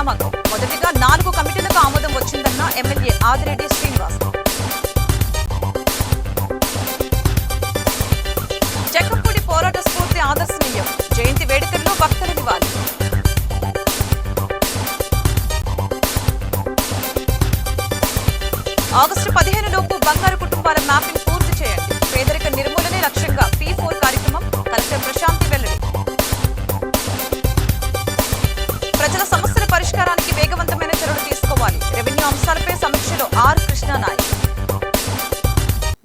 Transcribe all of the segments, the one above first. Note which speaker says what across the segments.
Speaker 1: నియామకం మొదటిగా 4 కమిటీలకు ఆమోదం వచ్చిందన్న ఎమ్మెల్యే ఆదిరెడ్డి శ్రీనివాస్. జక్కంపూడి పోరాట స్ఫూర్తి ఆదర్శనీయం. జయంతి వేడుకల్లో భక్తుల నివాళి. ఆగస్టు 15 లోపు బంగారు కుటుంబాల మ్యాపింగ్ పూర్తి చేయండి. పేదరిక నిర్మూలనే లక్ష్యంగా P4 కార్యక్రమం. కలెక్టర్ ప్రశాంతి వెల్లడి. ప్రజల సమస్యల పరిష్కారానికి వేగవంతమైన చర్యలు తీసుకోవాలి. రెవెన్యూ అంశాలపై సమీక్షలో ఆర్ కృష్ణానాయక్.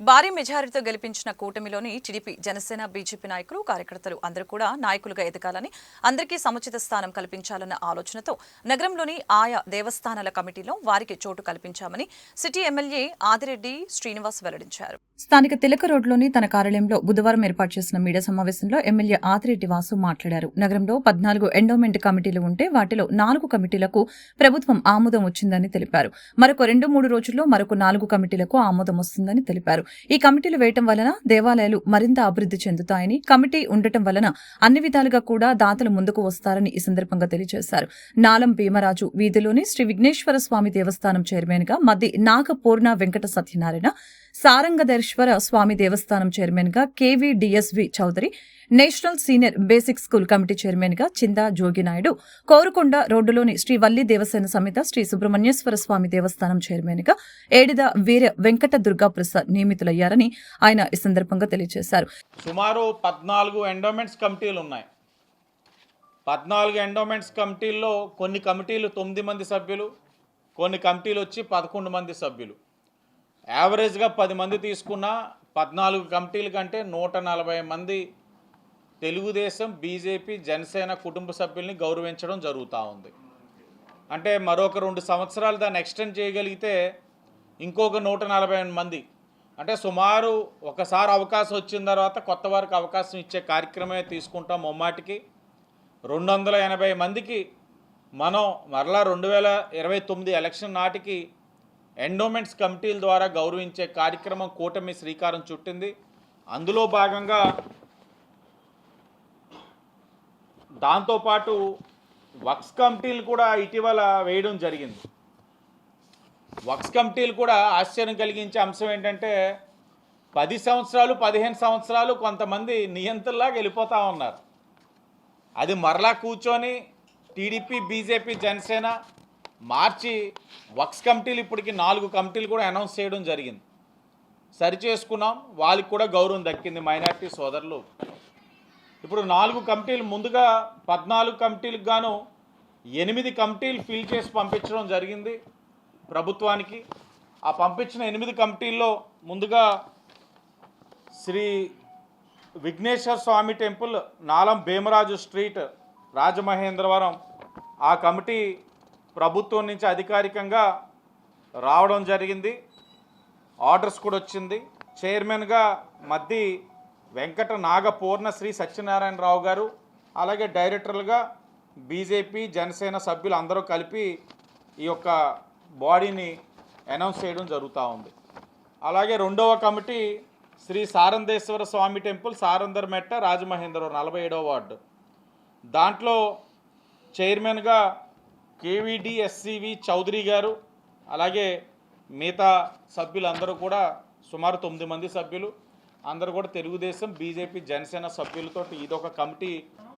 Speaker 1: భారీ మెజారిటీతో గెలిపించిన కూటమిలోని టీడీపీ, జనసేన, బీజేపీ నాయకులు, కార్యకర్తలు అందరూ కూడా నాయకులుగా ఎదగాలని, అందరికీ సముచిత స్థానం కల్పించాలన్న ఆలోచనతో నగరంలోని ఆయా దేవస్థానాల కమిటీలో వారికి చోటు కల్పించామని సిటీ ఎమ్మెల్యే ఆదిరెడ్డి శ్రీనివాస్ వెల్లడించారు. స్థానిక తిలక రోడ్లోని తన కార్యాలయంలో బుధవారం ఏర్పాటు చేసిన మీడియా సమావేశంలో ఎమ్మెల్యే ఆదిరెడ్డి వాసు మాట్లాడారు. నగరంలో 14 ఎండోమెంట్ కమిటీలు ఉంటే వాటిలో 4 కమిటీలకు ప్రభుత్వం ఆమోదం వచ్చిందని తెలిపారు. మరొక 2-3 రోజుల్లో మరొక 4 కమిటీలకు ఆమోదం వస్తుందని తెలిపారు. ఈ కమిటీలు వేయటం వలన దేవాలయాలు మరింత అభివృద్ధి చెందుతాయని, కమిటీ ఉండటం వలన అన్ని విధాలుగా కూడా దాతలు ముందుకు వస్తారని ఈ సందర్భంగా తెలియజేశారు. నాలం భీమరాజు వీధిలోని శ్రీ విఘ్నేశ్వర స్వామి దేవస్థానం చైర్మన్ గా మద్ది నాగపూర్ణ వెంకట సత్యనారాయణ, సారంగధరేశ్వర స్వామి దేవస్థానం చైర్మన్ గా KVDSV Chowdary, national senior basic school committee chairman గా చిందా జోగినాయుడు, కోరుకొండ రోడ్డులోని శ్రీ వల్లి దేవసేన సమేత శ్రీ సుబ్రహ్మణ్యేశ్వర స్వామి దేవస్థానం చైర్మన్ గా ఏడిద వీర వెంకట దుర్గా ప్రసాద్ నియమితులయ్యారని ఆయన ఈ సందర్భంగా తెలియజేశారు.
Speaker 2: సుమారు 14 ఎండోమెంట్స్ కమిటీలు ఉన్నాయి. 14 ఎండోమెంట్స్ కమిటీల్లో కొన్ని కమిటీలు 9 మంది సభ్యులు, కొన్ని కమిటీలు వచ్చి 11 మంది సభ్యులు. యావరేజ్గా 10 మంది తీసుకున్న 14 కమిటీల కంటే 140 మంది తెలుగుదేశం, బీజేపీ, జనసేన కుటుంబ సభ్యుల్ని గౌరవించడం జరుగుతూ ఉంది. అంటే మరొక 2 సంవత్సరాలు దాన్ని ఎక్స్టెండ్ చేయగలిగితే ఇంకొక 140 మంది, అంటే సుమారు ఒకసారి అవకాశం వచ్చిన తర్వాత కొత్త వారికి అవకాశం ఇచ్చే కార్యక్రమమే తీసుకుంటాం. ముమ్మాటికి 280 మందికి మనం మరలా 2029 ఎలక్షన్ నాటికి ఎండోమెంట్స్ కమిటీల ద్వారా గౌరవించే కార్యక్రమం కూటమి శ్రీకారం చుట్టింది. అందులో భాగంగా దాంతోపాటు వక్స్ కమిటీలు కూడా ఇటీవల వేయడం జరిగింది. వక్స్ కమిటీలు కూడా ఆశ్చర్యం కలిగించే అంశం ఏంటంటే 10 సంవత్సరాలు 15 సంవత్సరాలు కొంతమంది నియంత్రణలాగా వెళ్ళిపోతూ ఉన్నారు. అది మరలా కూర్చొని టీడీపీ, బీజేపీ, జనసేన మార్చి వక్స్ కమిటీలు ఇప్పటికి 4 కమిటీలు కూడా అనౌన్స్ చేయడం జరిగింది. సరి చేసుకున్నాం, వాళ్ళకి కూడా గౌరవం దక్కింది మైనారిటీ సోదరులు. ఇప్పుడు 4 కమిటీలు, ముందుగా 14 కమిటీలకు గాను 8 కమిటీలు ఫిల్ చేసి పంపించడం జరిగింది ప్రభుత్వానికి. ఆ పంపించిన 8 కమిటీల్లో ముందుగా శ్రీ విఘ్నేశ్వర స్వామి టెంపుల్, నాలం భీమరాజు స్ట్రీట్, రాజమహేంద్రవరం, ఆ కమిటీ ప్రభుత్వం నుంచి అధికారికంగా రావడం జరిగింది. ఆర్డర్స్ కూడా వచ్చింది. చైర్మన్గా మద్ది వెంకట నాగపూర్ణ శ్రీ సత్యనారాయణరావు గారు, అలాగే డైరెక్టర్లుగా బీజేపీ, జనసేన సభ్యులు అందరూ కలిపి ఈ యొక్క బాడీని అనౌన్స్ చేయడం జరుగుతూ ఉంది. అలాగే 2వ కమిటీ శ్రీ సారందేశ్వర స్వామి టెంపుల్, సారందర్మెట్ట, రాజమహేంద్రవరం, 47వ వార్డు. దాంట్లో చైర్మన్గా KVDSV చౌదరి గారు, అలాగే మిగతా సభ్యులందరూ కూడా సుమారు 9 మంది సభ్యులు, అందరూ కూడా తెలుగుదేశం, బీజేపీ, జనసేన సభ్యులతో ఇదొక కమిటీ.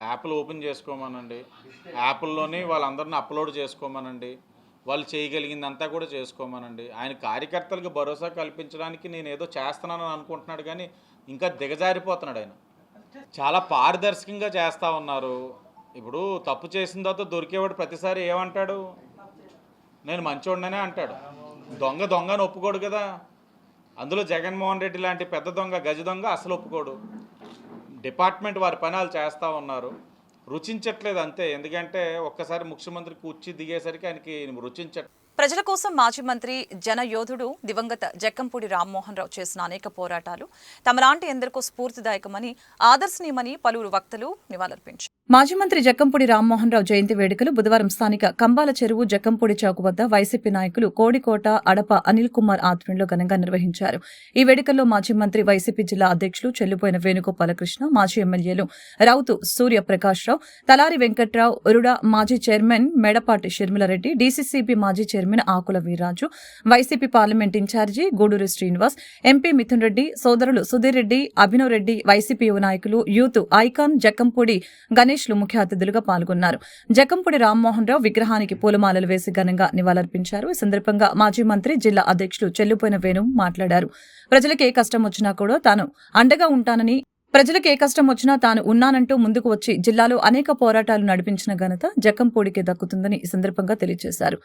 Speaker 2: యాప్లు ఓపెన్ చేసుకోమనండి, యాప్ల్లోనే వాళ్ళందరినీ అప్లోడ్ చేసుకోమనండి, వాళ్ళు చేయగలిగిందంతా కూడా చేసుకోమనండి. ఆయన కార్యకర్తలకు భరోసా కల్పించడానికి నేను ఏదో చేస్తున్నానని అనుకుంటున్నాడు, కానీ ఇంకా దిగజారిపోతున్నాడు. ఆయన చాలా పారదర్శకంగా చేస్తూ ఉన్నారు. ఇప్పుడు తప్పు చేసిన తర్వాత దొరికేవాడు ప్రతిసారి ఏమంటాడు? నేను మంచోడిననే అంటాడు. దొంగని ఒప్పుకోడు కదా. అందులో జగన్మోహన్ రెడ్డి లాంటి పెద్ద దొంగ, గజ దొంగ అసలు ఒప్పుకోడు. డిపార్ట్మెంట్ వారి పనాలు చేస్తూ ఉన్నారు, రుచించట్లేదు అంతే. ఎందుకంటే ఒక్కసారి ముఖ్యమంత్రి కూర్చి దిగేసరికి ఆయనకి రుచించట్లేదు.
Speaker 1: ప్రజల కోసం మాజీ మంత్రి, జనయోధుడు దివంగత జక్కంపూడి రామ్మోహన్ రావు చేసిన అనేక పోరాటాలు తమలాంటి ఎందరికో స్ఫూర్తిదాయకమని, ఆదర్శనీయమని పలువురు వక్తలు నివాళులర్పించారు. మాజీ మంత్రి జక్కంపూడి రామ్మోహన్ రావు జయంతి వేడుకలు బుధవారం స్థానిక కంబాల చెరువు జక్కంపూడి చౌక్ వద్ద వైసీపీ నాయకులు కోడికోట అడప అనిల్ కుమార్ ఆధ్వర్యంలో ఘనంగా నిర్వహించారు. ఈ వేడుకల్లో మాజీ మంత్రి వైసీపీ జిల్లా అధ్యక్షులు చెల్లుపోయిన వేణుగోపాలకృష్ణ, మాజీ ఎమ్మెల్యేలు రౌతు సూర్యప్రకాష్ రావు, తలారి వెంకట్రావు, ఉరుడ మాజీ చైర్మన్ మేడపాటి షర్మిలారెడ్డి, డీసీసీబీ మాజీ చైర్మన్ ఆకుల Veerraju, YCP parliament incharge Guduri Srinivas, MP Mithun Reddy, సోదరులు సుధీర్ రెడ్డి, అభినవ్ రెడ్డి, వైసీపీ యువ నాయకులు, యూత్ ఐకాన్ జక్కంపూడి గణేష్ ముఖ్య అతిథులుగా పాల్గొన్నారు. జక్కంపూడి రామ్మోహన్ రావు విగ్రహానికి పూలమాలలు వేసి ఘనంగా నివాళులర్పించారు. ఈ సందర్భంగా మాజీ మంత్రి జిల్లా అధ్యక్షులు చెల్లుపోయిన వేణు మాట్లాడారు. ప్రజలకు ఏ కష్టం వచ్చినా కూడా తాను అండగా ఉంటానని, ప్రజలకు ఏ కష్టం వచ్చినా తాను ఉన్నానంటూ ముందుకు వచ్చి జిల్లాలో అనేక పోరాటాలు నడిపించిన ఘనత జక్కంపూడికి దక్కుతుందని ఈ సందర్భంగా తెలియజేశారు.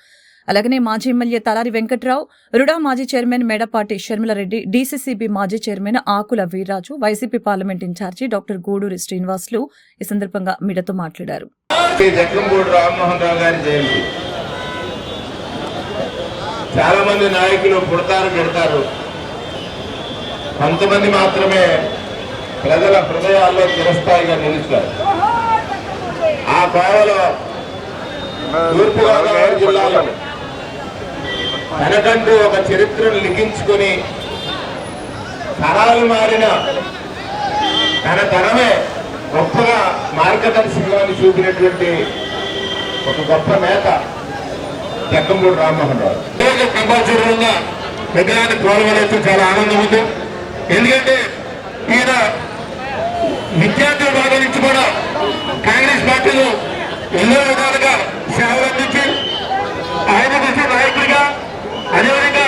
Speaker 1: అలాగనే మాజీ ఎమ్మెల్యే తలారి వెంకట్రావు, రుడా మాజీ చైర్మన్ మేడపాటి షర్మిలారెడ్డి, డీసీసీబీ మాజీ చైర్మన్ ఆకుల Veerraju, YCP parliament incharge doctor Guduri Srinivasulu ఈ సందర్భంగా మీడియాతో మాట్లాడారు.
Speaker 3: జక్కంపూడి రామ్మోహన్ రావు గారి జయంతి. చాలా మంది నాయకులు పుడతారు పెడతారు, కొంతమంది మాత్రమే ప్రజల హృదయాల్లో చిరస్థాయిగా నిలుస్తారు. ఆ కోవలో తూర్పుగోదావరి జిల్లాలో తనకంటూ ఒక చరిత్రను లిఖించుకొని తరాలు మారిన తన తరమే గొప్పగా మార్గదర్శకాన్ని చూపినటువంటి ఒక గొప్ప నేత జక్కంపూడి రామ్మోహన్ రావు. కంపల్సరీగా విగ్రహాన్ని తోలవలైతే చాలా ఆనందం ఉంది. ఎందుకంటే ఈయన విద్యార్థుల భాగం నుంచి కూడా కాంగ్రెస్ పార్టీలో ఎన్నో విధాలుగా సేవలు అందించి ఆయన చేసే నాయకుడిగా, అదేవిధంగా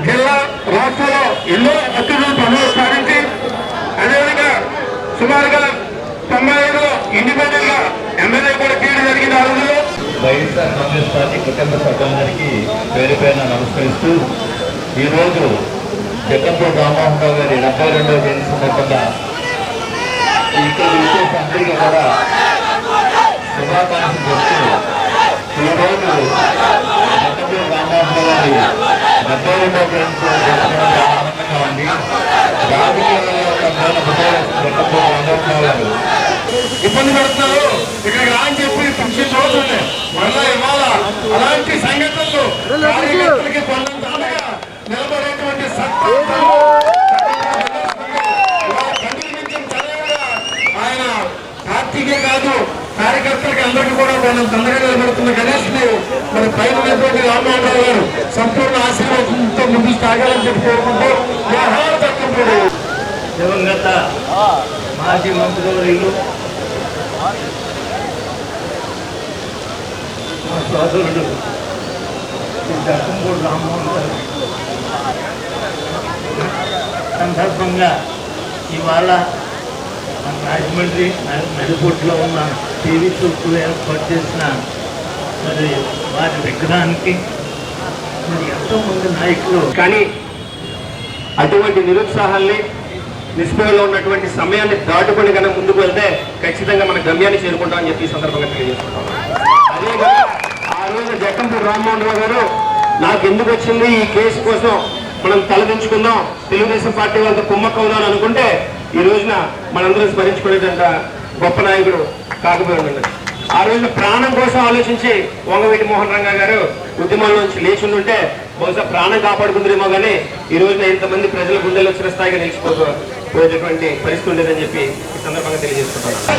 Speaker 3: జిల్లా రాష్ట్రంలో ఎన్నో అత్యున్నత పనులు సాధించి, అదేవిధంగా సుమారుగా 95లో ఇండిపెండెంట్ గా ఎమ్మెల్యే కూడా చేయడం జరిగింది. ఆ రోజుల్లో
Speaker 4: వైఎస్ఆర్ కాంగ్రెస్ పార్టీ కుటుంబ సభ్యులందరికీ పేరు పేరున నమస్కరిస్తూ ఈరోజు జక్కంపూడి రామ్మోహన్ రావు గారి 72వ జయంతి సందర్భంగా ఇక్కడ విశేష అందరికీ కూడా శుభాకాంక్షలు చెప్తూ ఈరోజు జక్కంపూడి రామ్మోహన్ గారి 72వ జయంతి జరుపుకోవడం ఆనందంగా ఉంది. రాజకీయాల్లో జక్కంపూడి రామ్మోహన్ రావు గారు
Speaker 3: ఇబ్బంది పడుతున్నారు, ఇక్కడికి రా అని చెప్పి ఫంక్షన్ రోజులే మళ్ళా ఇవాళ అలాంటి సంఘటనలు కార్యకర్తలకి కొండంత అండగా నిలబడేటువంటి ఆయన పార్టీకే కాదు కార్యకర్తలకి అందరికీ కూడా కొండంత అండగా నిలబడుతున్న గణేష్ ని మన పైన ఉన్నటువంటి రామ్మోహన్ రావు గారు సంపూర్ణ ఆశీర్వాదంతో ముందుకు సాగాలని చెప్పి కోరుకుంటూ జక్కంపూడి.
Speaker 4: దివంగత మాజీ మంత్రివర్యులు మా సోదరుడు జక్కంపూడి రామ్మోహన్ గారు సందర్భంగా ఇవాళ మన రాజమండ్రి మెడిపోర్ట్లో ఉన్న టీవీ చుట్టూ ఏర్పాటు చేసిన మరి వారి విగ్రహానికి మరి ఎంతోమంది నాయకులు,
Speaker 3: కానీ అటువంటి నిరుత్సాహాన్ని నిస్పృహలో ఉన్నటువంటి సమయాన్ని దాటుకొని కనుక ముందుకు వెళ్తే ఖచ్చితంగా మన గమ్యాన్ని చేరుకుంటామని చెప్పి ఈ సందర్భంగా తెలియజేసుకుంటాం. అదేవిధంగా ఆ రోజు జక్కంపూడి రామ్మోహన్ రావు గారు నాకు ఎందుకు వచ్చింది ఈ కేసు కోసం మనం తలదించుకుందాం, తెలుగుదేశం పార్టీ వాళ్ళతో కుమ్మక్కవుదాం అనుకుంటే ఈ రోజున మనందరం స్మరించుకునేటంత గొప్ప నాయకుడు కాకపోయి ఉండండి. ఆ రోజున ప్రాణం కోసం ఆలోచించి వంగవీటి మోహన్ రంగా గారు ఉద్యమాల్లోంచి లేచి ఉంటే బహుశా ప్రాణం కాపాడుకుందరేమో కానీ ఈ రోజున ఇంతమంది ప్రజల గుండెల్లో వచ్చిన స్థాయిగా నిలిచిపోయేటటువంటి పరిస్థితి ఉండేదని చెప్పి ఈ సందర్భంగా తెలియజేసుకుంటున్నాను.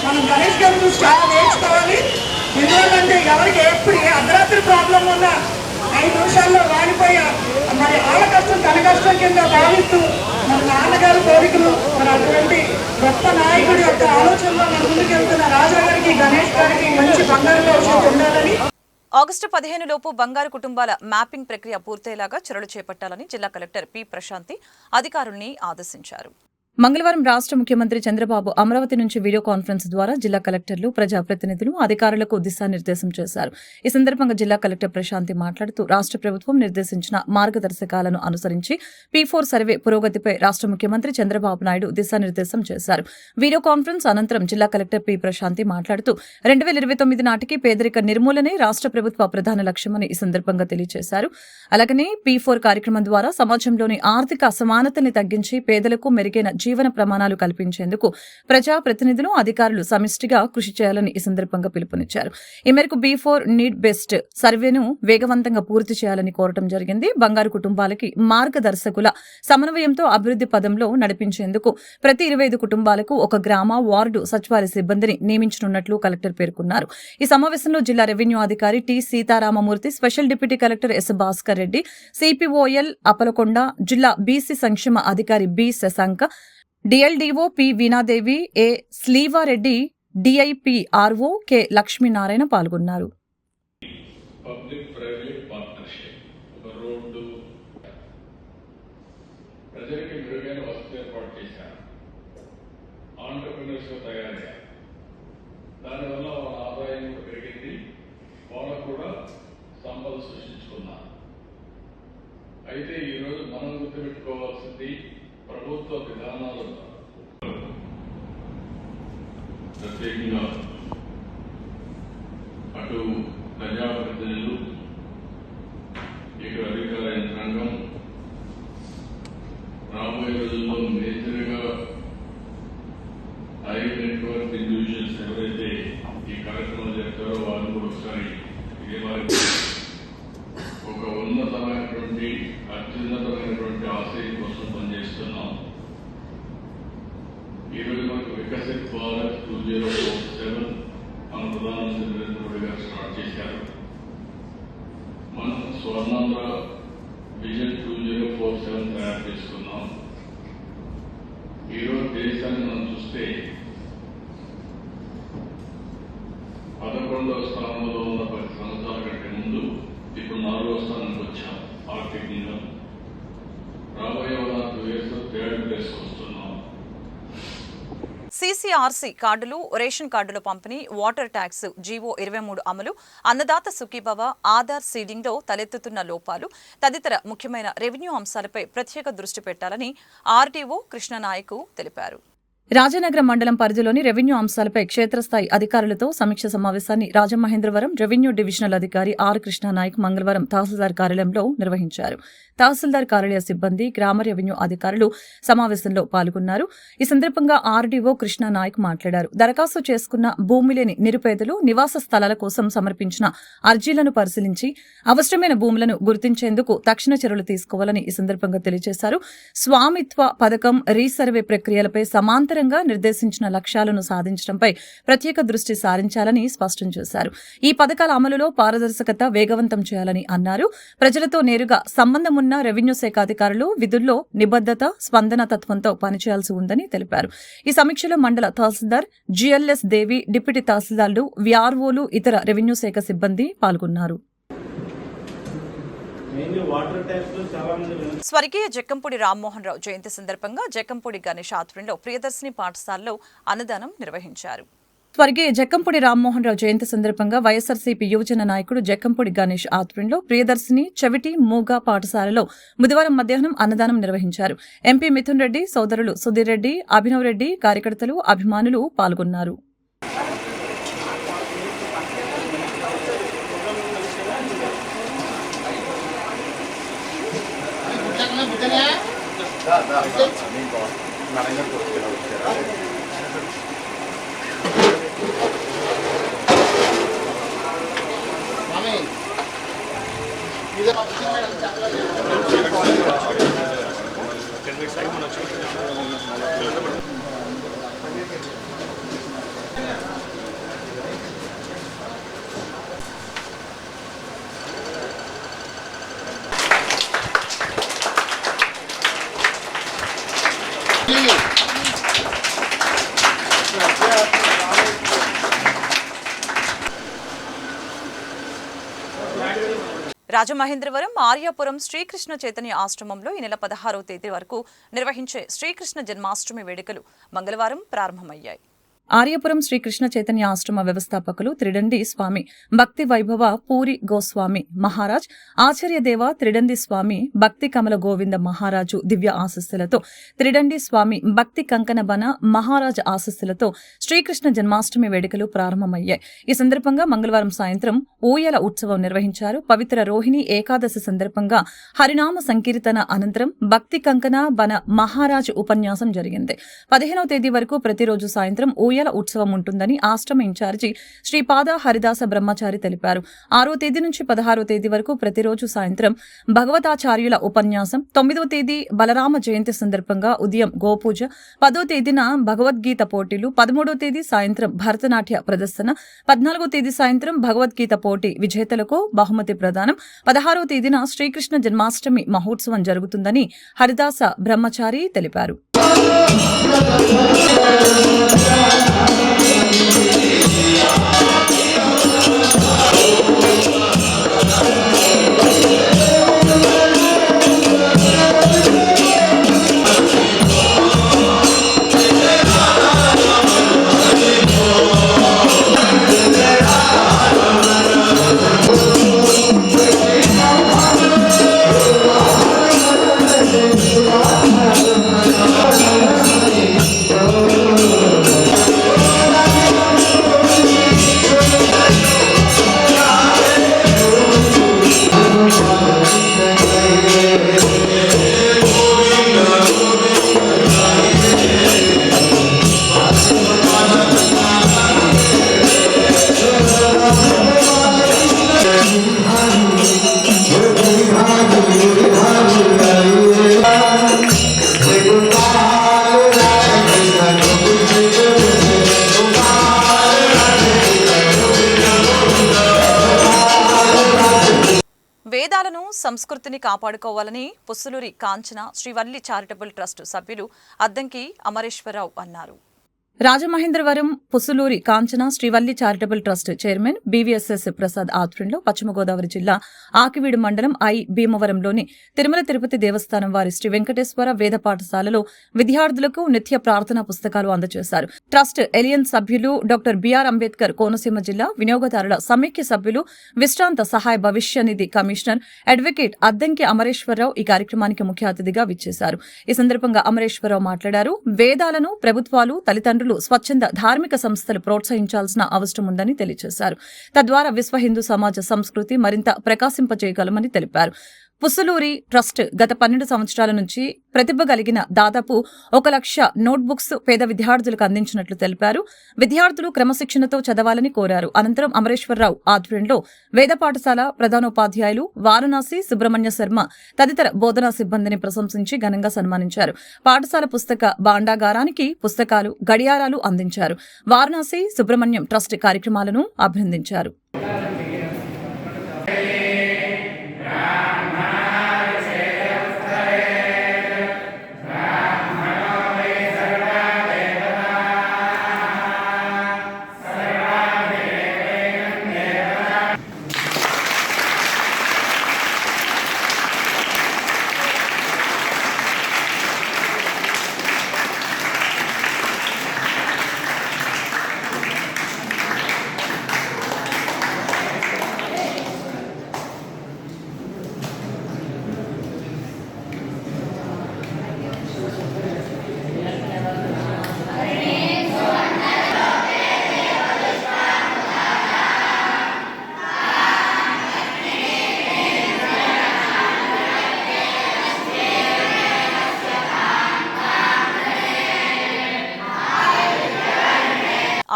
Speaker 5: మనం గణేష్ గారి నుంచి చాలా నేర్చుకోవాలి. ఎందుకంటే ఎవరికి ఎప్పుడు ఏ అర్ధరాత్రి ప్రాబ్లం ఉన్నా 5 నిమిషాల్లో వాడిపోయా మరి వాళ్ళ కష్టం తన కష్టం కింద భావిస్తూ మన నాన్నగారి కోరికలు మరి అటువంటి గొప్ప నాయకుడి యొక్క ఆలోచనలో మన ముందుకెళ్తున్న రాజా గారికి, గణేష్ గారికి మంచి బంగారు భవిష్యత్తు ఉండాలని.
Speaker 1: ఆగస్టు 15 లోపు బంగారు కుటుంబాల మ్యాపింగ్ ప్రక్రియ పూర్తయ్యేలాగా చర్యలు చేపట్టాలని జిల్లా కలెక్టర్ పి. ప్రశాంతి అధికారుల్ని ఆదేశించారు. మంగళవారం రాష్ట్ర ముఖ్యమంత్రి చంద్రబాబు అమరావతి నుంచి వీడియో కాన్ఫరెన్స్ ద్వారా జిల్లా కలెక్టర్లు, ప్రజాప్రతినిధులు, అధికారులకు దిశానిర్దేశం చేశారు. ఈ సందర్భంగా జిల్లా కలెక్టర్ ప్రశాంతి మాట్లాడుతూ రాష్ట్ర ప్రభుత్వం నిర్దేశించిన మార్గదర్శకాలను అనుసరించి P4 సర్వే పురోగతిపై రాష్ట్ర ముఖ్యమంత్రి చంద్రబాబు నాయుడు దిశానిర్దేశం చేశారు. వీడియో కాన్ఫరెన్స్ అనంతరం జిల్లా కలెక్టర్ పి ప్రశాంతి మాట్లాడుతూ 2029 నాటికి పేదరిక నిర్మూలనే రాష్ట్ర ప్రభుత్వ ప్రధాన లక్ష్యమని ఈ సందర్భంగా తెలియజేశారు. అలాగనే P4 కార్యక్రమం ద్వారా సమాజంలోని ఆర్థిక అసమానతల్ని తగ్గించి పేదలకు మెరుగైన జీవన ప్రమాణాలు కల్పించేందుకు ప్రజా ప్రతినిధులు, అధికారులు సమిష్టిగా కృషి చేయాలని ఈ సందర్భంగా పిలుపునిచ్చారు. ఈ మేరకు B4 నీడ్ బెస్ట్ సర్వేను వేగవంతంగా పూర్తి చేయాలని కోరటం జరిగింది. బంగారు కుటుంబాలకి మార్గదర్శకుల సమన్వయంతో అభివృద్ధి పదంలో నడిపించేందుకు ప్రతి 25 కుటుంబాలకు ఒక గ్రామ, వార్డు సచివాలయ సిబ్బందిని నియమించనున్నట్లు కలెక్టర్ పేర్కొన్నారు. ఈ సమావేశంలో జిల్లా రెవెన్యూ అధికారి T Sitarama Murthy, special deputy collector S Bhaskar Reddy, సిపిఓఎల్ అపలకొండ, జిల్లా బీసీ సంక్షేమ అధికారి బి శశాంక, డిఎల్డీఓ పి వీణాదేవి, ఏ స్లీవారెడ్డి, డిఐపిఆర్ఓ కె లక్ష్మీనారాయణ పాల్గొన్నారు.
Speaker 4: పబ్లిక్ ప్రైవేట్ పార్ట్నర్షిప్, ఒక రోడ్డు, ప్రజలకి మెరుగైన వసతి ఏర్పాటు చేశారు. ఆంటర్ప్రినర్స్ తయారయ్యారు. దానివల్ల వాళ్ళ ఆదాయం కూడా పెరిగింది. వాళ్ళకు కూడా సంపద సృష్టించుకున్నారు. అయితే ఈరోజు మనం గుర్తుపెట్టుకోవాల్సింది ప్రభుత్వ విధానాలు ప్రత్యేకంగా అటు ప్రజాప్రతినిధులు, ఇక్కడ అధికార యంత్రాంగం రాబోయే రోజుల్లో మేజర్గా హై నెట్వర్క్ ఇండివిజువల్స్ ఎవరైతే ఈ కార్యక్రమం చేస్తారో వారిని కూడా ఒకసారి ఇదే వారికి ఒక ఉన్నతమైనటువంటి, అత్యున్నతమైనటువంటి ఆశయం కోసం పనిచేస్తున్నాం. ఈరోజు మనకు వికసిత్ భారత్ 2047 మన ప్రధానమంత్రి నరేంద్ర మోడీ గారు స్టార్ట్ చేశారు. మనం స్వర్ణాంధ్ర విజన్ 2047 తయారు చేసుకున్నాం. ఈరోజు దేశాన్ని మనం చూస్తే 11వ స్థానంలో ఉన్న 10 సంవత్సరాల కంటే ముందు ఇప్పుడు 4వ స్థానానికి వచ్చాం. ఆర్థికంగా రాబోయే 2 years 3rd ప్లేస్ వస్తున్నాం.
Speaker 1: CCRC కార్డులు, రేషన్ కార్డుల పంపిణీ, వాటర్ ట్యాక్స్ జీవో 23 అమలు, అన్నదాత సుఖీభవ, ఆధార్ సీడింగ్లో తలెత్తుతున్న లోపాలు తదితర ముఖ్యమైన రెవెన్యూ అంశాలపై ప్రత్యేక దృష్టి పెట్టాలని ఆర్డీఓ కృష్ణనాయక్ తెలిపారు. రాజనగరం మండలం పరిధిలోని రెవెన్యూ అంశాలపై క్షేత్రస్థాయి అధికారులతో సమీక్ష సమావేశాన్ని రాజమహేంద్రవరం రెవెన్యూ డివిజనల్ అధికారి ఆర్ కృష్ణనాయక్ మంగళవారం తహసీల్దార్ కార్యాలయంలో నిర్వహించారు. తహసీల్దార్ కార్యాలయ సిబ్బంది, గ్రామ రెవెన్యూ అధికారులు సమావేశంలో పాల్గొన్నారు. ఈ సందర్భంగా ఆర్డీఓ కృష్ణనాయక్ మాట్లాడారు. దరఖాస్తు చేసుకున్న భూమి లేని నిరుపేదలు నివాస స్థలాల కోసం సమర్పించిన అర్జీలను పరిశీలించి అవసరమైన భూములను గుర్తించేందుకు తక్షణ చర్యలు తీసుకోవాలని ఈ సందర్భంగా తెలియజేశారు. స్వామిత్వ పథకం రీసర్వే ప్రక్రియలపై సమాంతర నిర్దేశించిన లక్ష్యాలను సాధించడంపై ప్రత్యేక దృష్టి సారించాలని స్పష్టం చేశారు. ఈ పథకాల అమలులో పారదర్శకత వేగవంతం చేయాలని అన్నారు. ప్రజలతో నేరుగా సంబంధమున్న రెవెన్యూ శాఖ అధికారులు విధుల్లో నిబద్ధత, స్పందన తత్వంతో పనిచేయాల్సి ఉందని తెలిపారు. ఈ సమీక్షలో మండల తహసీల్దార్ జిఎల్ఎస్ దేవి, డిప్యూటీ తహసీల్దార్లు, విఆర్ఓలు, ఇతర రెవెన్యూ శాఖ సిబ్బంది పాల్గొన్నారు. స్వర్గీయ జక్కంపూడి రామ్మోహన్ రావు జయంతి సందర్భంగా జక్కంపూడి గణేష్ ఆధ్వర్యంలో ప్రియదర్శిని పాఠశాలలో అన్నదానం నిర్వహించారు. స్వర్గీయ జక్కంపూడి రామ్మోహన్ రావు జయంతి సందర్భంగా వైఎస్ఆర్సీపీ యువజన నాయకుడు జక్కంపూడి గణేష్ ఆధ్వర్యంలో ప్రియదర్శిని చెవిటి మూగా పాఠశాలలో బుధవారం మధ్యాహ్నం అన్నదానం నిర్వహించారు. ఎంపీ మిథున్ రెడ్డి, సోదరులు సుధీర్ రెడ్డి, అభినవ్ రెడ్డి, కార్యకర్తలు, అభిమానులు పాల్గొన్నారు. రాజమహేంద్రవరం ఆర్యాపురం శ్రీకృష్ణ చైతన్య ఆశ్రమంలో ఈ నెల 16వ తేదీ వరకు నిర్వహించే శ్రీకృష్ణ జన్మాష్టమి వేడుకలు మంగళవారం ప్రారంభమయ్యాయి. ఆర్యాపురం శ్రీకృష్ణ చైతన్య ఆశ్రమ వ్యవస్థాపకులు త్రిడండి స్వామి భక్తి వైభవ పూరి గోస్వామి మహారాజ్, ఆచార్యదేవ త్రిడండి స్వామి భక్తి కమల గోవింద మహారాజు దివ్య ఆశస్సులతో, త్రిడండి స్వామి భక్తి కంకణబన మహారాజ్ ఆశస్సులతో శ్రీకృష్ణ జన్మాష్టమి వేడుకలు ప్రారంభమయ్యాయి. ఈ సందర్భంగా మంగళవారం సాయంత్రం ఊయల ఉత్సవం నిర్వహించారు. పవిత్ర రోహిణి ఏకాదశి సందర్భంగా హరినామ సంకీర్తన అనంతరం భక్తి కంకణ బన మహారాజ్ ఉపన్యాసం జరిగింది. 15వ తేదీ వరకు ప్రతిరోజు సాయంత్రం ఊయల ఉత్సవం ఉంటుందని ఆశ్రమ ఇన్ఛార్జి శ్రీపాద హరిదాస బ్రహ్మచారి తెలిపారు. 6వ తేదీ నుంచి 16వ తేదీ వరకు ప్రతిరోజు సాయంత్రం భగవతాచార్యుల ఉపన్యాసం, 9వ తేదీ బలరామ జయంతి సందర్భంగా ఉదయం గోపూజ, 10వ తేదీన భగవద్గీత పోటీలు, 13వ తేదీ సాయంత్రం భరతనాట్య ప్రదర్శన, 14వ తేదీ సాయంత్రం భగవద్గీత పోటీ విజేతలకు బహుమతి ప్రదానం, 16వ తేదీన శ్రీకృష్ణ జన్మాష్టమి మహోత్సవం జరుగుతుందని హరిదాస బ్రహ్మచారి తెలిపారు. వేదాలను సంస్కృతిని కాపాడుకోవాలని పుస్సులూరి కాంచన శ్రీవల్లి చారిటబుల్ ట్రస్ట్ సభ్యులు అద్దంకి అమరేశ్వరరావు అన్నారు. Rajamahendravaram Pussuluri Kanchana Srivalli charitable trust chairman BVSS Prasad ఆధ్వర్యంలో పశ్చిమ గోదావరి జిల్లా ఆకివీడు మండలం భీమవరంలోని తిరుమల తిరుపతి దేవస్థానం వారి శ్రీ వెంకటేశ్వర వేద పాఠశాలలో విద్యార్థులకు నిత్య ప్రార్థనా పుస్తకాలు అందజేశారు. ట్రస్ట్ ఎలియన్ సభ్యులు డాక్టర్ బిఆర్ అంబేద్కర్ కోనసీమ జిల్లా వినియోగదారుల సమైక్య సభ్యులు విశ్రాంత సహాయ భవిష్య నిధి కమిషనర్ అడ్వకేట్ అద్దంకి అమరేశ్వరరావు ఈ కార్యక్రమానికి ముఖ్య అతిథిగా విచ్చేశారు. ఈ సందర్భంగా అమరేశ్వరరావు మాట్లాడారు. వేదాలను ప్రభుత్వాలు, తల్లిదండ్రులు, స్వచ్ఛంద ధార్మిక సంస్థలు ప్రోత్సహించాల్సిన అవసరం ఉందని తెలియజేశారు. తద్వారా విశ్వ హిందూ సమాజ సంస్కృతి మరింత ప్రకాశింపజేయగలమని తెలిపారు. పుస్సులూరి ట్రస్ట్ గత 12 సంవత్సరాల నుంచి ప్రతిభ కలిగిన దాదాపు 1,00,000 నోట్బుక్స్ పేద విద్యార్థులకు అందించినట్లు తెలిపారు. విద్యార్థులు క్రమశిక్షణతో చదవాలని కోరారు. అనంతరం అమరేశ్వరరావు ఆధ్వర్యంలో వేద పాఠశాల ప్రధానోపాధ్యాయులు వారణాసి సుబ్రహ్మణ్య శర్మ తదితర బోధనా సిబ్బందిని ప్రశంసించి ఘనంగా సన్మానించారు. పాఠశాల పుస్తక భాండాగారానికి పుస్తకాలు, గడియారాలు అందించారు. వారణాసి సుబ్రహ్మణ్యం ట్రస్ట్ కార్యక్రమాలను అభినందించారు.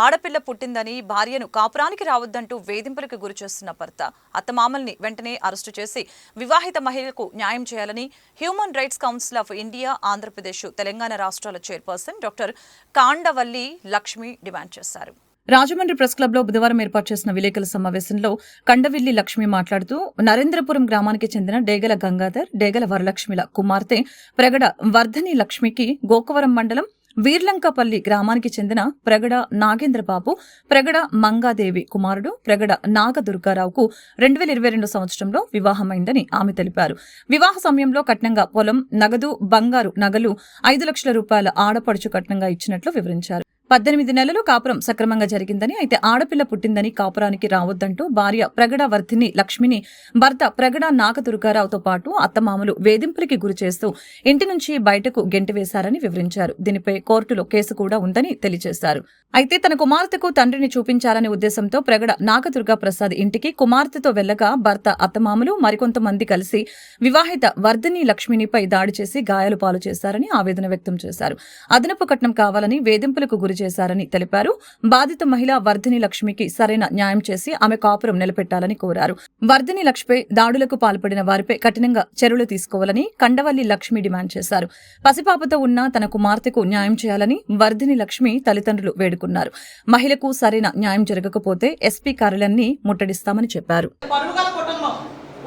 Speaker 1: ఆడపిల్ల పుట్టిందని భార్యను కాపురానికి రావద్దంటూ వేధింపులకు గురిచేస్తున్న భర్త అత్తమామల్ని వెంటనే అరెస్టు చేసి వివాహిత మహిళలకు న్యాయం చేయాలని human rights council of India, Andhra Pradesh, Telangana రాష్ట్రాల చైర్పర్సన్ డాక్టర్ కాండవల్లి లక్ష్మి డిమాండ్ చేశారు. రాజమండ్రి ప్రెస్ క్లబ్ లో బుధవారం ఏర్పాటు చేసిన విలేకరుల సమావేశంలో కండవిల్లి లక్ష్మి మాట్లాడుతూ నరేంద్రపురం గ్రామానికి చెందిన డేగల గంగాధర్, డేగల వరలక్ష్మిల కుమార్తె ప్రగడ వర్ధని లక్ష్మికి గోకవరం మండలం వీర్లంకపల్లి గ్రామానికి చెందిన ప్రగడ నాగేంద్రబాబు, ప్రగడ మంగాదేవి కుమారుడు ప్రగడ నాగదుర్గారావుకు 2022 సంవత్సరంలో వివాహమైందని ఆమె తెలిపారు. వివాహ సమయంలో కట్నంగా పొలం, నగదు, బంగారు నగలు 5 లక్షల రూపాయల ఆడపడుచు కట్నంగా ఇచ్చినట్లు వివరించారు. 18 నెలలు కాపురం సక్రమంగా జరిగిందని, అయితే ఆడపిల్ల పుట్టిందని కాపురానికి రావద్దంటూ భార్య ప్రగడ వర్ధిని లక్ష్మిని భర్త ప్రగడ నాగదుర్గారావుతో పాటు అత్తమామలు వేధింపులకి గురిచేస్తూ ఇంటి నుంచి బయటకు గెంటివేశారని వివరించారు. దీనిపై కోర్టులో కేసు కూడా ఉందని తెలియజేశారు. అయితే తన కుమార్తెకు తండ్రిని చూపించాలనే ఉద్దేశంతో ప్రగడ నాగదుర్గా ప్రసాద్ ఇంటికి కుమార్తెతో వెళ్లగా భర్త అత్తమామలు మరికొంతమంది కలిసి వివాహిత వర్ధిని లక్ష్మినిపై దాడి చేసి గాయాలు పాలు చేశారని ఆవేదన వ్యక్తం చేశారు. అదనపు కట్నం కావాలని వేధింపులకు గురి చేశారని తెలిపారు. బాధిత మహిళ వర్ధిని లక్ష్మికి సరైన న్యాయం చేసి ఆమె కాపురం నిలబెట్టాలని కోరారు. వర్ధిని లక్ష్మిపై దాడులకు పాల్పడిన వారిపై కఠినంగా చర్యలు తీసుకోవాలని కండవల్లి లక్ష్మి డిమాండ్ చేశారు. పసిపాపతో ఉన్న తన కుమార్తెకు న్యాయం చేయాలని వర్ధిని లక్ష్మి తల్లిదండ్రులు వేడుకున్నారు. మహిళకు సరైన న్యాయం జరగకపోతే ఎస్పీ కార్యాలయాన్ని ముట్టడిస్తామని చెప్పారు.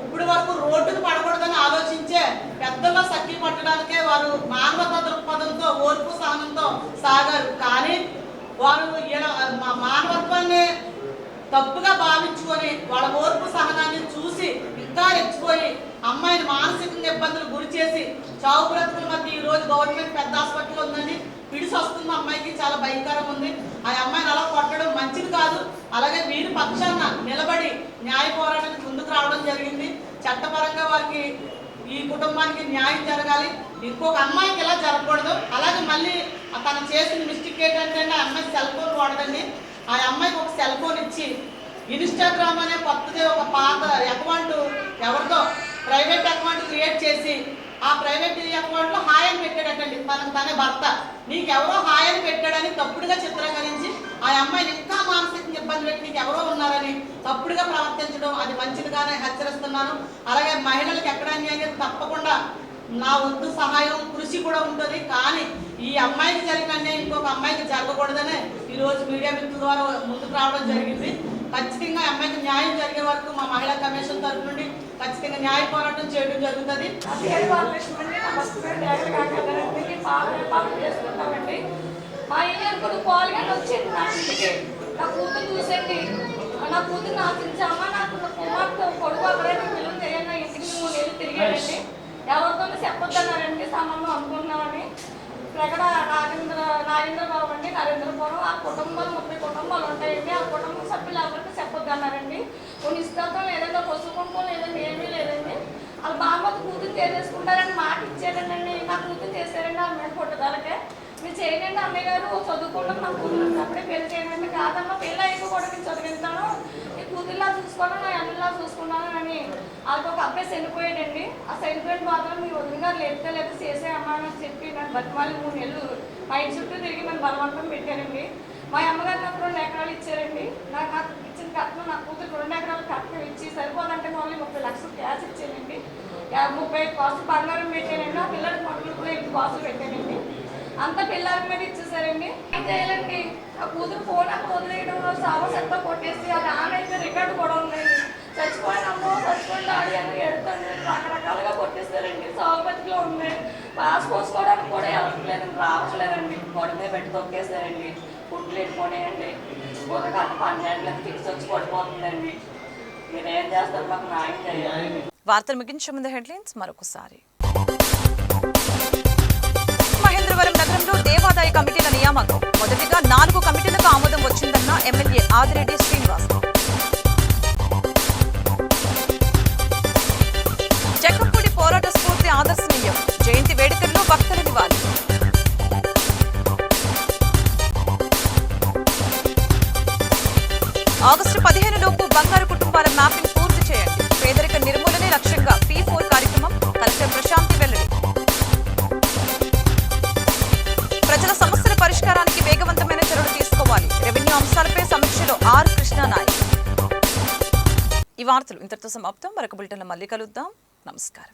Speaker 6: ఇప్పుడు వరకు రోడ్డును పడకూడదని ఆలోచించే పెద్దల్లో సఖీ పట్టడానికే వారు మానవతా దృక్పథంతో ఓర్పు సహనంతో సాగారు. కానీ వారు మానవత్వాన్ని తప్పుగా భావించుకొని వాళ్ళ ఓర్పు సహనాన్ని చూసి ఇంకా రెచ్చిపోయి అమ్మాయిని మానసికంగా ఇబ్బందులు గురి చేసి చావు బ్రతుకుల మధ్య ఈ రోజు గవర్నమెంట్ పెద్ద హాస్పిటల్ ఉందని పిడిసి వస్తుంది. అమ్మాయికి చాలా భయంకరం ఉంది. ఆ అమ్మాయిని అలా కొట్టడం మంచిది కాదు. అలాగే వీరి పక్షాన నిలబడి న్యాయ పోరాటానికి ముందుకు రావడం జరిగింది. చట్టపరంగా వారికి ఈ కుటుంబానికి న్యాయం జరగాలి. ఇంకొక అమ్మాయికి ఇలా జరగకూడదు. అలాగే మళ్ళీ తను చేసిన మిస్టేక్ ఏంటంటే ఆ అమ్మాయి సెల్ ఫోన్ వాడదండి. ఆ అమ్మాయికి ఒక సెల్ ఫోన్ ఇచ్చి ఇన్స్టాగ్రామ్ అనే కొత్తది ఒక పాత అకౌంట్ ఎవరితో ప్రైవేట్ అకౌంట్ క్రియేట్ చేసి ఆ ప్రైవేట్ అకౌంట్లో హాయ్ అని పెట్టాడటండి. తనే భర్త నీకెవరో హాయ్ అని పెట్టాడని తప్పుడుగా చిత్రీకరించి ఆ అమ్మాయిని ఇంకా మానసికంగా ఇబ్బంది పెట్టి నీకు ఎవరో ఉన్నారని తప్పుడుగా ప్రవర్తించడం అది మంచిదిగానే హెచ్చరిస్తున్నాను. అలాగే మహిళలకు ఎక్కడ అన్యాయం తప్పకుండా నా వంతు సహాయం కృషి కూడా ఉంటుంది. కానీ ఈ అమ్మాయికి జరిగిన అన్యాయం ఇంకొక అమ్మాయికి జరగకూడదనే ఈరోజు మీడియా మిత్రుల ద్వారా ముందుకు రావడం జరిగింది. ఖచ్చితంగా అమ్మాయికి న్యాయం జరిగే వరకు మా మహిళా కమిషన్ తరఫు నుండి ఖచ్చితంగా న్యాయ పోరాటం చేయడం జరుగుతుంది.
Speaker 7: మా ఇల్లు పాల్గొని వచ్చింది నా ఇంటికి. నా కూతురు చూసండి, నా కూతురు ఆశించామా నాకు కుమార్తె కొడుకు అక్కడైనా పిల్లలు తెలియదు. నా ఇంటికి 3 నెలలు తిరిగాడండి. ఎవరితో చెప్పొద్దన్నారండి సంబంధం అనుకున్నామని. ప్రగడ నాగేంద్రబాబు అండి, నరేంద్రపురం ఆ కుటుంబాలు 30 కుటుంబాలు ఉంటాయండి. ఆ కుటుంబ సభ్యులు ఎవరికి చెప్పొద్దన్నారండి. కొన్ని ఇస్తాం లేదంటే పసుకుంటూ లేదండి, ఏమీ లేదండి. వాళ్ళ బామ్మతో కూతురు చేసేసుకుంటారని మాట ఇచ్చారండి. నా కూతురు చేశారండి ఆ మీద పుట్టదాలకే. మీరు చేయండి అన్నయ్య గారు, చదువుకుంటాం నా కూతురు అప్పుడే పెళ్లి చేయండి. కాదమ్మా పెళ్ళి అయ్యి కూడా నేను చదివిస్తాను, నీ కూతురులా చూసుకోను, నా అన్నలా చూసుకున్నాను అని వాళ్ళకి ఒక అబ్బాయి చనిపోయాడండి. ఆ చనిపోయిన మాత్రం మీ వదిన గారు లేదా చేసే అమ్మా అని చెప్పి నన్ను బతిమాలి 3 నెలలు మా ఇంటి చుట్టూ తిరిగి నన్ను బలవంతం పెట్టారండి. మా అమ్మగారు నాకు 2 ఎకరాలు ఇచ్చారండి. నాకు ఇచ్చిన కట్నం నా కూతురు 2 ఎకరాలు కట్నం ఇచ్చి సరిపోదంటే మళ్ళీ 30 లక్షలు క్యాష్ ఇచ్చానండి. 30 కాసులు బంగారం పెట్టానండి. ఆ పిల్లలకి మొదలు కూడా 8 కాసులు పెట్టానండి. అంత పిల్లల మీద ఇచ్చేసారండి. ఏం చేయాలండి? ఆ కూతురు ఫోన్ అక్కడ వదిలేయడం, సావస్ ఎంత కొట్టేసి అది ఆన్ అయితే రికార్డు కూడా ఉందండి. చచ్చిపోయినమ్మో చచ్చిపోయిన డాడీ అని ఎడుతుంది, రకరకాలుగా కొట్టేస్తారండి. సాగు బతిలో ఉంది. పాస్ పోసుకోవడానికి కూడా వెళ్ళట్లేదండి, రావట్లేదండి. గొడవ మీద పెట్టి తొక్కేసారండి. ఫుడ్లు ఎక్కువనేయండి. ఉదకాల 12 ఫిక్స్ వచ్చి పడిపోతుందండి. మీరేం చేస్తారు? మాకు న్యాయం చేయాలి.
Speaker 1: వార్తలు ముగించే ముందు హెడ్లైన్స్ మరొకసారి. మహేంద్రవరం నగరంలో దేవాదాయ కమిటీల నియామకం. మొదటిగా 4 కమిటీలకు ఆమోదం వచ్చిందన్న ఎమ్మెల్యే ఆదిరెడ్డి శ్రీనివాస్. జక్కంపూడి పోరాట స్ఫూర్తి ఆదర్శనీయం. జయంతి వేడుకల్లో భక్తుల నివాళి. ఆగస్టు 15 లోపు బంగారు కుటుంబాల మ్యాపింగ్ పూర్తి చేయండి. పేదరిక నిర్మూలనే లక్ష్యంగా P4 కార్యక్రమం. కలెక్టర్ ప్రశాంతి వెల్లడి. ప్రజల సమస్యల పరిష్కారానికి వేగవంతమైన చర్యలు తీసుకోవాలి. రెవెన్యూ అంశాలపై సమీక్షలో ఆర్ కృష్ణానాయక్. ఈ వార్తలు ఇంతటితో సమాప్తం. మరొక బులెటిన్లో మళ్ళీ కలుద్దాం. నమస్కారం.